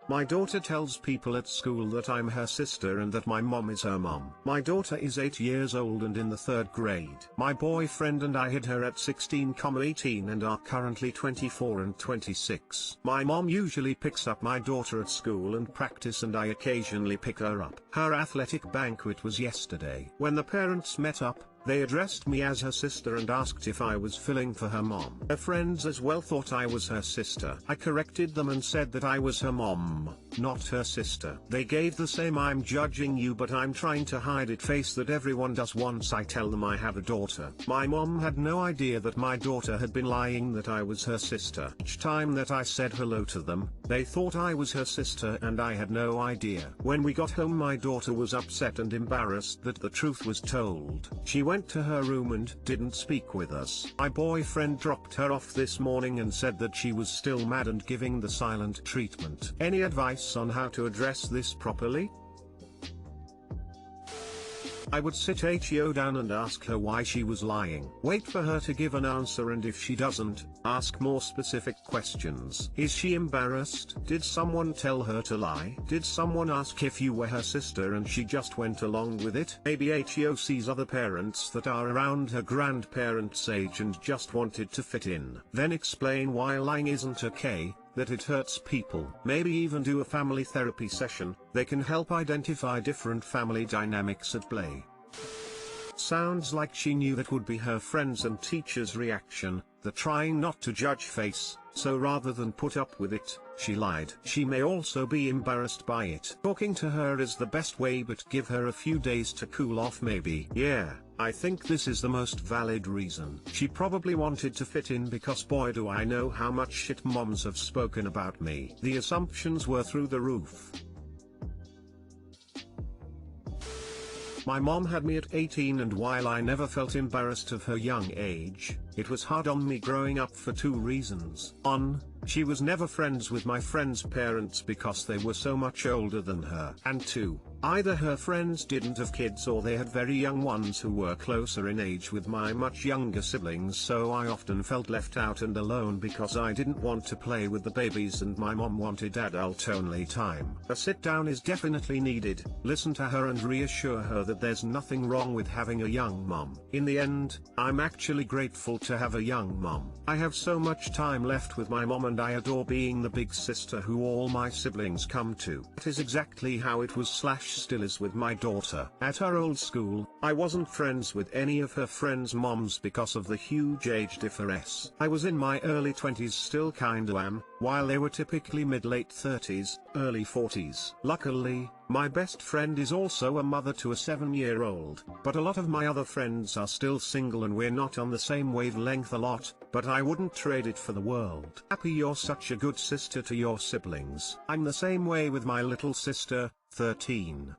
My daughter tells people at school that I'm her sister and that my mom is her mom. My daughter is 8 years old and in the 3rd grade. My boyfriend and I hid her at 16, 18 and are currently 24 and 26. My mom usually picks up my daughter at school and practice, and I occasionally pick her up. Her athletic banquet was yesterday. When the parents met up, they addressed me as her sister and asked if I was filling for her mom. Her friends as well thought I was her sister. I corrected them and said that I was her mom, not her sister. They gave the same "I'm judging you but I'm trying to hide it" face that everyone does once I tell them I have a daughter. My mom had no idea that my daughter had been lying that I was her sister. Each time that I said hello to them, they thought I was her sister and I had no idea. When we got home, my daughter was upset and embarrassed that the truth was told. She went to her room and didn't speak with us. My boyfriend dropped her off this morning and said that she was still mad and giving the silent treatment. Any advice on how to address this properly? I would sit HO down and ask her why she was lying. Wait for her to give an answer, and if she doesn't, ask more specific questions. Is she embarrassed? Did someone tell her to lie? Did someone ask if you were her sister and she just went along with it? Maybe HO sees other parents that are around her grandparents' age and just wanted to fit in. Then explain why lying isn't okay, that it hurts people. Maybe even do a family therapy session. They can help identify different family dynamics at play. Sounds like she knew that would be her friends' and teachers' reaction, the trying not to judge face, so rather than put up with it, she lied. She may also be embarrassed by it. Talking to her is the best way, but give her a few days to cool off maybe. Yeah, I think this is the most valid reason. She probably wanted to fit in because boy do I know how much shit moms have spoken about me. The assumptions were through the roof. My mom had me at 18, and while I never felt embarrassed of her young age, it was hard on me growing up for 2 reasons. 1, she was never friends with my friends' parents because they were so much older than her. And 2, either her friends didn't have kids or they had very young ones who were closer in age with my much younger siblings, so I often felt left out and alone because I didn't want to play with the babies and my mom wanted adult-only time. A sit-down is definitely needed. Listen to her and reassure her that there's nothing wrong with having a young mom. In the end, I'm actually grateful to have a young mom. I have so much time left with my mom and I adore being the big sister who all my siblings come to. That is exactly how it was / still is with my daughter. At her old school, I wasn't friends with any of her friends' moms because of the huge age difference. I was in my early 20s, still kinda am, while they were typically mid-late 30s, early 40s. Luckily, my best friend is also a mother to a 7-year-old, but a lot of my other friends are still single and we're not on the same wavelength a lot, but I wouldn't trade it for the world. Happy you're such a good sister to your siblings. I'm the same way with my little sister, 13.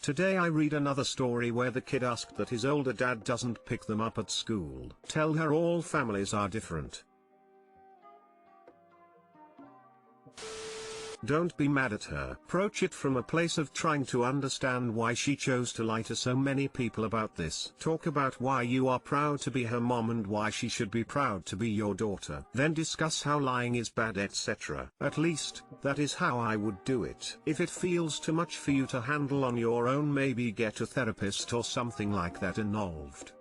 Today I read another story where the kid asked that his older dad doesn't pick them up at school. Tell her all families are different. Don't be mad at her. Approach it from a place of trying to understand why she chose to lie to so many people about this. Talk about why you are proud to be her mom and why she should be proud to be your daughter. Then discuss how lying is bad, etc. At least, that is how I would do it. If it feels too much for you to handle on your own, maybe get a therapist or something like that involved.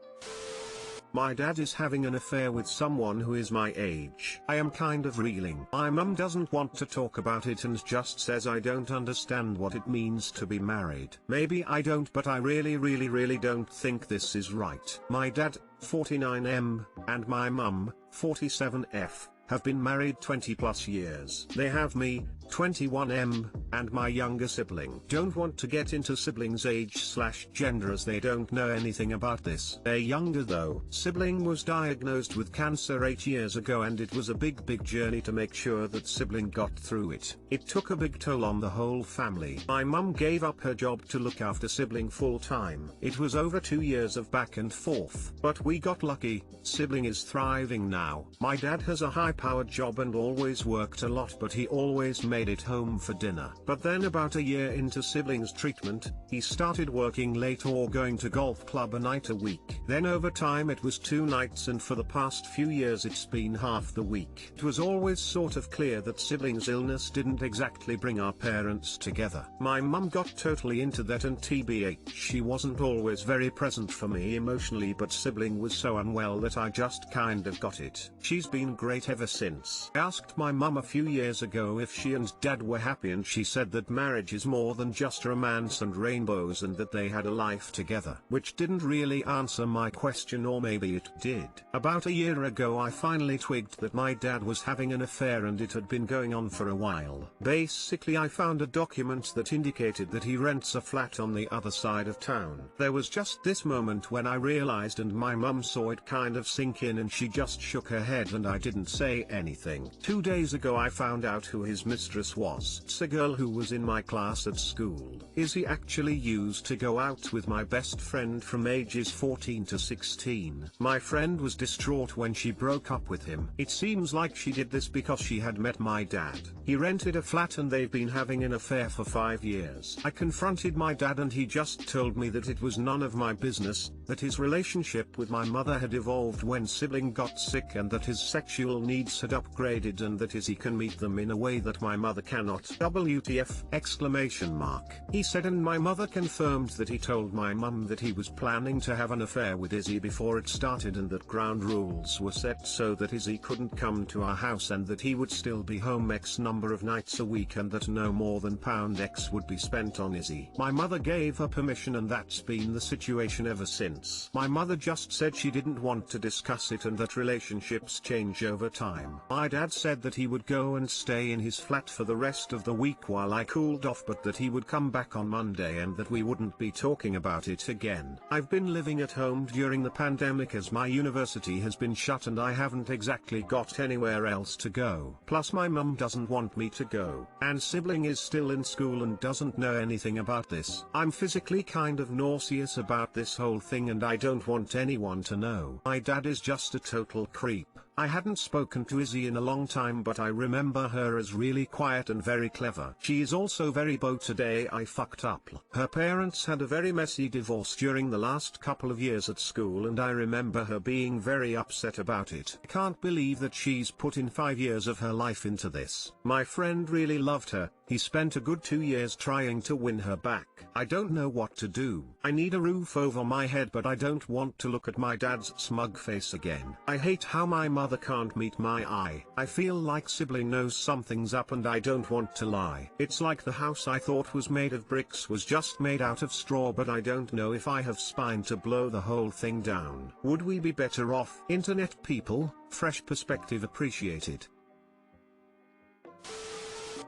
My dad is having an affair with someone who is my age. I am kind of reeling. My mum doesn't want to talk about it and just says I don't understand what it means to be married. Maybe I don't, but I really don't think this is right. My dad, 49M, and my mum, 47F, have been married 20+ years. They have me, 21M, and my younger sibling. Don't want to get into siblings' age/gender as they don't know anything about this. They're younger though. Sibling was diagnosed with cancer 8 years ago and it was a big journey to make sure that sibling got through it. It took a big toll on the whole family. My mum gave up her job to look after sibling full time. It was over 2 years of back and forth. But we got lucky, sibling is thriving now. My dad has a high-powered job and always worked a lot, but he always made it home for dinner. But then about a year into siblings treatment, he started working late or going to golf club a night a week. Then over time it was 2 nights, and for the past few years it's been half the week. It was always sort of clear that siblings' illness didn't exactly bring our parents together. My mum got totally into that, and TBH, she wasn't always very present for me emotionally, but sibling was so unwell that I just kind of got it. She's been great ever since. I asked my mum a few years ago if she and dad were happy, and she said that marriage is more than just romance and rainbows, and that they had a life together. Which didn't really answer my question, or maybe it did. About a year ago I finally twigged that my dad was having an affair, and it had been going on for a while. Basically I found a document that indicated that he rents a flat on the other side of town. There was just this moment when I realized, and my mum saw it kind of sink in, and she just shook her head, and I didn't say anything. 2 days ago I found out who his mistress was. It's a girl who was in my class at school. Izzy actually used to go out with my best friend from ages 14 to 16. My friend was distraught when she broke up with him. It seems like she did this because she had met my dad. He rented a flat and they've been having an affair for 5 years. I confronted my dad and he just told me that it was none of my business, that his relationship with my mother had evolved when sibling got sick, and that his sexual needs had upgraded, and that Izzy can meet them in a way that my mother cannot. WTF! Exclamation mark. He said, and my mother confirmed that he told my mum that he was planning to have an affair with Izzy before it started, and that ground rules were set so that Izzy couldn't come to our house, and that he would still be home X number of nights a week, and that no more than £X would be spent on Izzy. My mother gave her permission, and that's been the situation ever since. My mother just said she didn't want to discuss it, and that relationships change over time. My dad said that he would go and stay in his flat for the rest of the week while I cooled off, but that he would come back on Monday and that we wouldn't be talking about it again. I've been living at home during the pandemic as my university has been shut, and I haven't exactly got anywhere else to go. Plus my mum doesn't want me to go, and sibling is still in school and doesn't know anything about this. I'm physically kind of nauseous about this whole thing, and I don't want anyone to know. My dad is just a total creep. I hadn't spoken to Izzy in a long time, but I remember her as really quiet and very clever. She is also very bold today. I fucked up. Her parents had a very messy divorce during the last couple of years at school, and I remember her being very upset about it. I can't believe that she's put in 5 years of her life into this. My friend really loved her. He spent a good 2 years trying to win her back. I don't know what to do. I need a roof over my head, but I don't want to look at my dad's smug face again. I hate how my mother can't meet my eye. I feel like sibling knows something's up, and I don't want to lie. It's like the house I thought was made of bricks was just made out of straw, but I don't know if I have spine to blow the whole thing down. Would we be better off? Internet people, fresh perspective appreciated.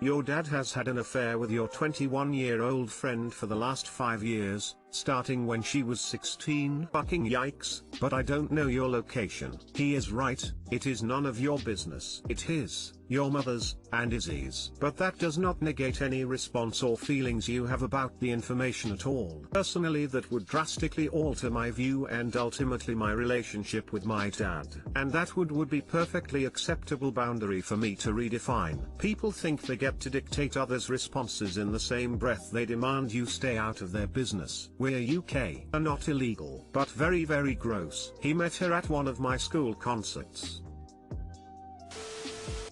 Your dad has had an affair with your 21-year-old friend for the last 5 years, starting when she was 16. Fucking yikes, but I don't know your location. He is right, it is none of your business. It is, your mother's, and Izzy's. But that does not negate any response or feelings you have about the information at all. Personally, that would drastically alter my view and ultimately my relationship with my dad. And that would be perfectly acceptable boundary for me to redefine. People think they get to dictate others' responses in the same breath they demand you stay out of their business. We're UK, are not illegal, but very very gross. He met her at one of my school concerts.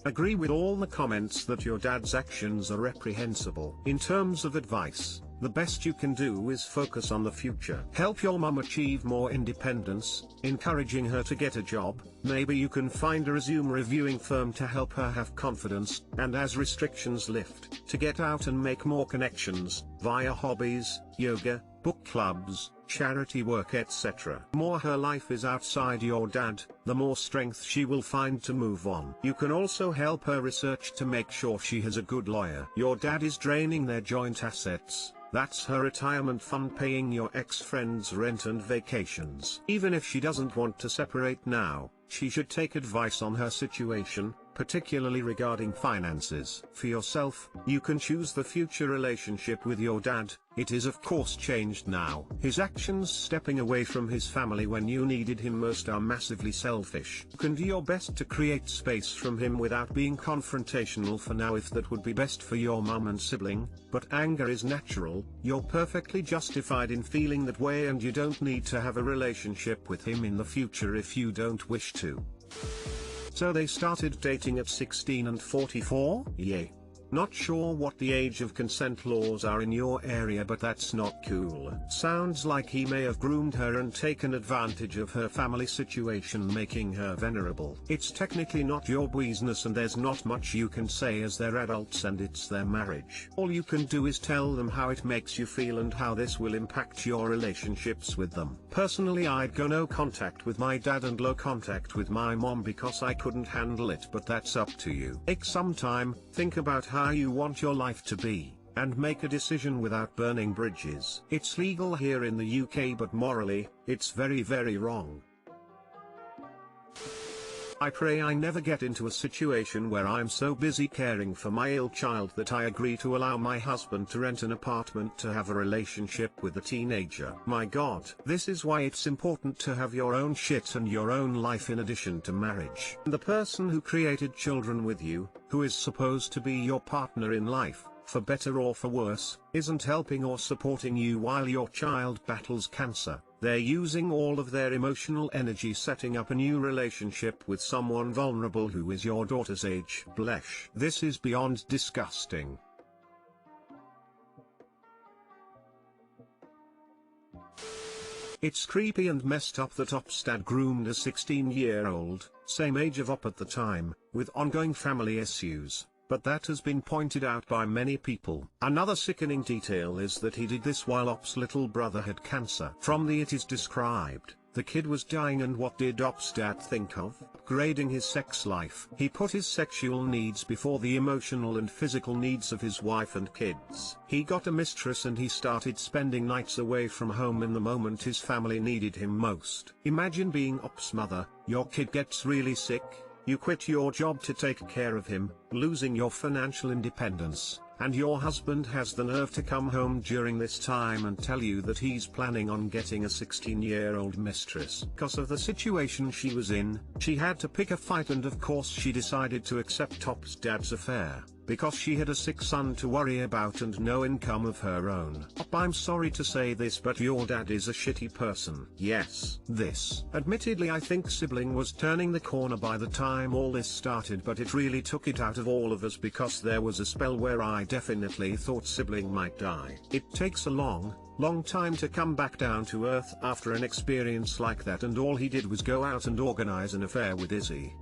Agree with all the comments that your dad's actions are reprehensible. In terms of advice, the best you can do is focus on the future. Help your mum achieve more independence, encouraging her to get a job. Maybe you can find a resume reviewing firm to help her have confidence, and as restrictions lift, to get out and make more connections, via hobbies, yoga, book clubs, charity work, etc. The more her life is outside your dad, the more strength she will find to move on. You can also help her research to make sure she has a good lawyer. Your dad is draining their joint assets. That's her retirement fund paying your ex-friend's rent and vacations. Even if she doesn't want to separate now, she should take advice on her situation, particularly regarding finances. For yourself, you can choose the future relationship with your dad. It is of course changed now. His actions stepping away from his family when you needed him most are massively selfish. You can do your best to create space from him without being confrontational for now if that would be best for your mum and sibling, but anger is natural. You're perfectly justified in feeling that way, and you don't need to have a relationship with him in the future if you don't wish to. So they started dating at 16 and 44? Yay. Not sure what the age of consent laws are in your area, but that's not cool. Sounds like he may have groomed her and taken advantage of her family situation, making her vulnerable. It's technically not your business, and there's not much you can say as they're adults and it's their marriage. All you can do is tell them how it makes you feel and how this will impact your relationships with them. Personally, I'd go no contact with my dad and low contact with my mom because I couldn't handle it, but that's up to you. Take some time, think about how you want your life to be, and make a decision without burning bridges. It's legal here in the UK, but morally, it's very, very wrong. I pray I never get into a situation where I'm so busy caring for my ill child that I agree to allow my husband to rent an apartment to have a relationship with a teenager. My God, this is why it's important to have your own shit and your own life in addition to marriage. The person who created children with you, who is supposed to be your partner in life, for better or for worse, isn't helping or supporting you while your child battles cancer. They're using all of their emotional energy setting up a new relationship with someone vulnerable who is your daughter's age. Blesh. This is beyond disgusting. It's creepy and messed up that Op's dad groomed a 16-year-old, same age of Op at the time, with ongoing family issues. But that has been pointed out by many people. Another sickening detail is that he did this while Op's little brother had cancer. From the it is described, the kid was dying, and what did Op's dad think of? Upgrading his sex life. He put his sexual needs before the emotional and physical needs of his wife and kids. He got a mistress and he started spending nights away from home in the moment his family needed him most. Imagine being Op's mother, your kid gets really sick, you quit your job to take care of him, losing your financial independence, and your husband has the nerve to come home during this time and tell you that he's planning on getting a 16-year-old mistress. Because of the situation she was in, she had to pick a fight, and of course she decided to accept Op's dad's affair, because she had a sick son to worry about and no income of her own. Op, I'm sorry to say this, but your dad is a shitty person. Yes, this. Admittedly, I think sibling was turning the corner by the time all this started, but it really took it out of all of us because there was a spell where I definitely thought sibling might die. It takes a long time to come back down to earth after an experience like that, and all he did was go out and organize an affair with Izzy.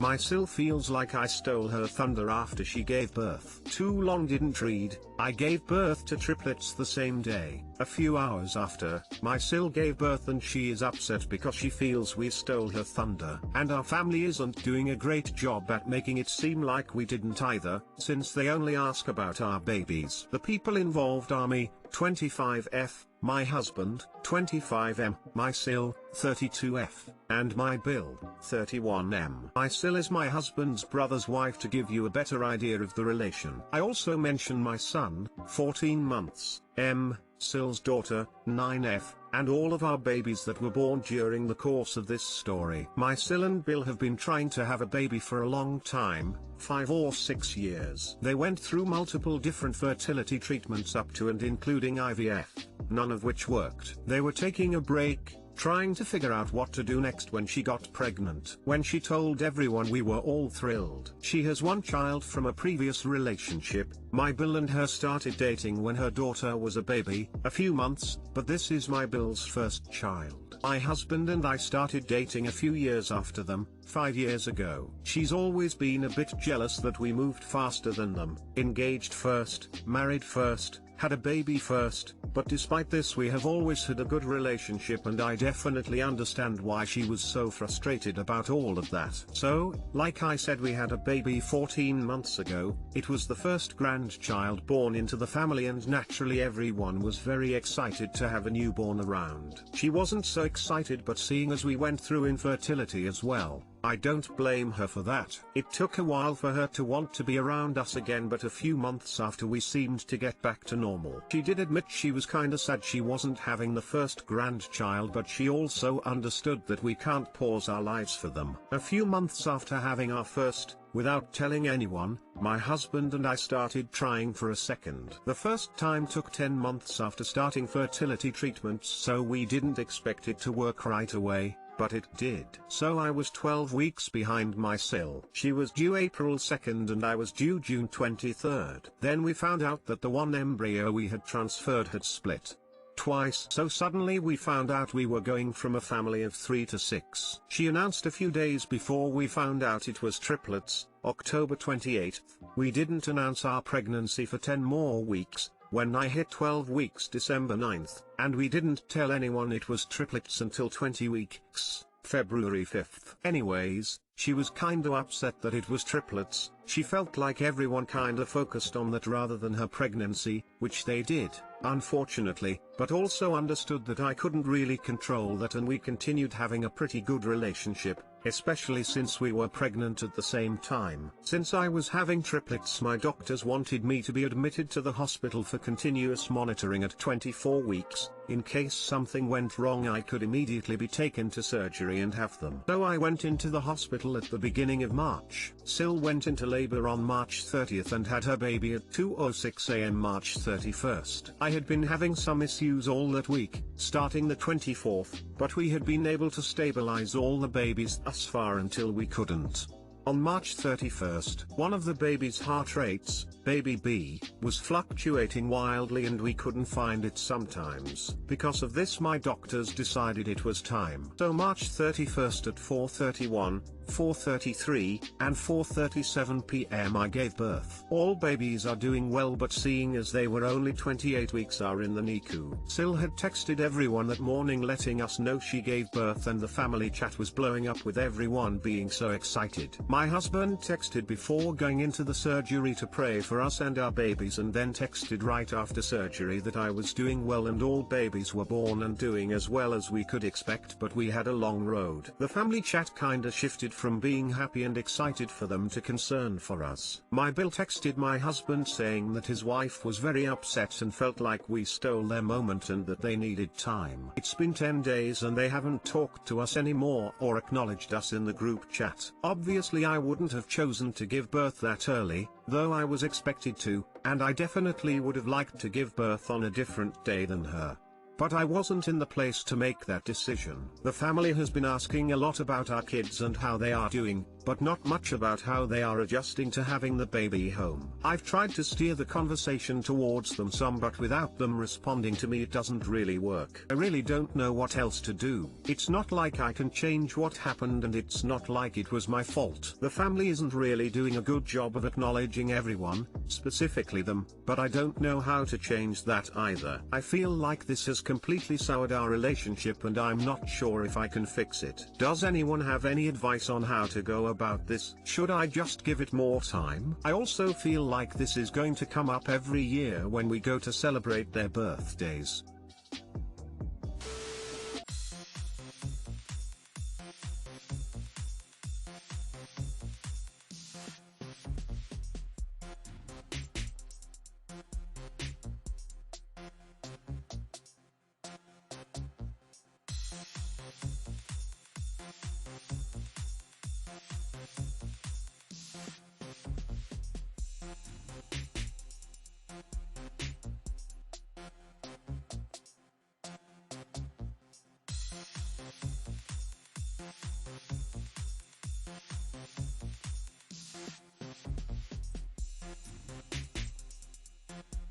My sil feels like I stole her thunder after she gave birth. Too long didn't read. I gave birth to triplets the same day. A few hours after, my sil gave birth, and she is upset because she feels we stole her thunder. And our family isn't doing a great job at making it seem like we didn't either, since they only ask about our babies. The people involved are me, 25F, my husband, 25M, my sil, 32F, and my bill, 31M. My sil is my husband's brother's wife, to give you a better idea of the relation. I also mention my son, 14 months, M, sil's daughter, 9F, and all of our babies that were born during the course of this story. My sil and Bill have been trying to have a baby for a long time, 5 or 6 years. They went through multiple different fertility treatments up to and including IVF, none of which worked. They were taking a break, trying to figure out what to do next when she got pregnant. When she told everyone, we were all thrilled. She has one child from a previous relationship. My Bill and her started dating when her daughter was a baby, a few months, but this is my Bill's first child. My husband and I started dating a few years after them, 5 years ago. She's always been a bit jealous that we moved faster than them, engaged first, married first, had a baby first, but despite this we have always had a good relationship, and I definitely understand why she was so frustrated about all of that. So, like I said, we had a baby 14 months ago. It was the first grandchild born into the family, and naturally everyone was very excited to have a newborn around. She wasn't so excited, but seeing as we went through infertility as well, I don't blame her for that. It took a while for her to want to be around us again, but a few months after we seemed to get back to normal. She did admit she was kinda sad she wasn't having the first grandchild, but she also understood that we can't pause our lives for them. A few months after having our first, without telling anyone, my husband and I started trying for a second. The first time took 10 months after starting fertility treatments, so we didn't expect it to work right away, but it did. So I was 12 weeks behind my Sil. She was due April 2nd and I was due June 23rd. Then we found out that the one embryo we had transferred had split twice, so suddenly we found out we were going from a family of 3 to 6. She announced a few days before we found out it was triplets, October 28th. We didn't announce our pregnancy for 10 more weeks, when I hit 12 weeks December 9th, and we didn't tell anyone it was triplets until 20 weeks, February 5th. Anyways, she was kinda upset that it was triplets. She felt like everyone kinda focused on that rather than her pregnancy, which they did, unfortunately, but also understood that I couldn't really control that, and we continued having a pretty good relationship, especially since we were pregnant at the same time. Since I was having triplets, my doctors wanted me to be admitted to the hospital for continuous monitoring at 24 weeks, in case something went wrong I could immediately be taken to surgery and have them. So I went into the hospital at the beginning of March. Sil went into labor on March 30th and had her baby at 2:06 a.m. March 31st. I had been having some issues all that week, starting the 24th, but we had been able to stabilize all the babies thus far until we couldn't. On March 31st, one of the baby's heart rates, baby B, was fluctuating wildly and we couldn't find it sometimes. Because of this, my doctors decided it was time. So March 31st at 4:31, 4:33, and 4:37 p.m. I gave birth. All babies are doing well, but seeing as they were only 28 weeks are in the NICU. Sil had texted everyone that morning letting us know she gave birth, and the family chat was blowing up with everyone being so excited. My husband texted before going into the surgery to pray for us and our babies, and then texted right after surgery that I was doing well and all babies were born and doing as well as we could expect, but we had a long road. The family chat kinda shifted from being happy and excited for them to concern for us. My Bill texted my husband saying that his wife was very upset and felt like we stole their moment and that they needed time. It's been 10 days and they haven't talked to us anymore or acknowledged us in the group chat. Obviously I wouldn't have chosen to give birth that early, though I was expected to, and I definitely would have liked to give birth on a different day than her. But I wasn't in the place to make that decision. The family has been asking a lot about our kids and how they are doing, but not much about how they are adjusting to having the baby home. I've tried to steer the conversation towards them some, but without them responding to me it doesn't really work. I really don't know what else to do. It's not like I can change what happened, and it's not like it was my fault. The family isn't really doing a good job of acknowledging everyone, specifically them, but I don't know how to change that either. I feel like this has completely soured our relationship and I'm not sure if I can fix it. Does anyone have any advice on how to go about this? Should I just give it more time? I also feel like this is going to come up every year when we go to celebrate their birthdays.